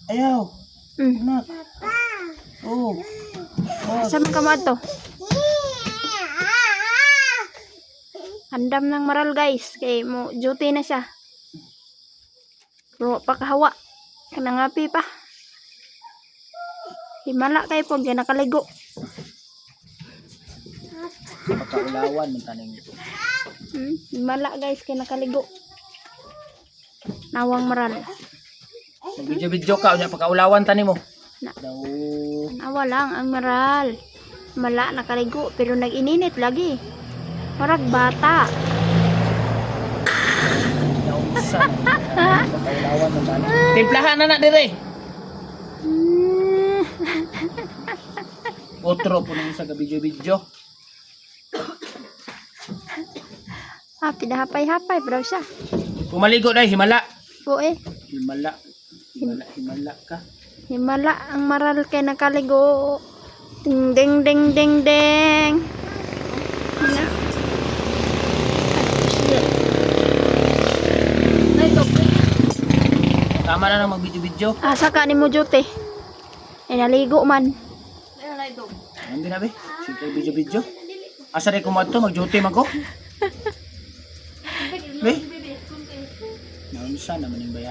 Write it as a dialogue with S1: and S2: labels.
S1: Ayaw.
S2: Mm.
S1: Anak. Oh.
S2: Saan ka mo to? Handam ng maral guys. Kay mo duty na siya. Pero pakahawa. Kanangapi pa. Himala kayo po. Kaya nakaligo.
S1: Pagkaulawan ng taning ito.
S2: Himala guys. Kaya nakaligo. Nawang maral.
S1: Video-video ka. Unya pagkaulawan tanim mo.
S2: Na.
S1: Daw.
S2: Nawa lang ang maral. Mala nakaligo. Pero nag-ininit lagi. Marag bata.
S1: Nausan. Pagkaulawan ng tanim. Timplahan na dire. Otro po nang sa video-video.
S2: Pinahapay-hapay bro siya.
S1: Pumaligo dai himala.
S2: Oo
S1: Himala. Himala ka.
S2: Himala ang maral kay nakaligo. Ding ding ding ding ding. Na.
S1: Tama na nang mag-video-video.
S2: Asa ka ni mo jote? Naligo man.
S1: Hindi na be. Sige video-video. Asa rin kumadto mag-duty man ko. Be. Naunsa naman yung bayan.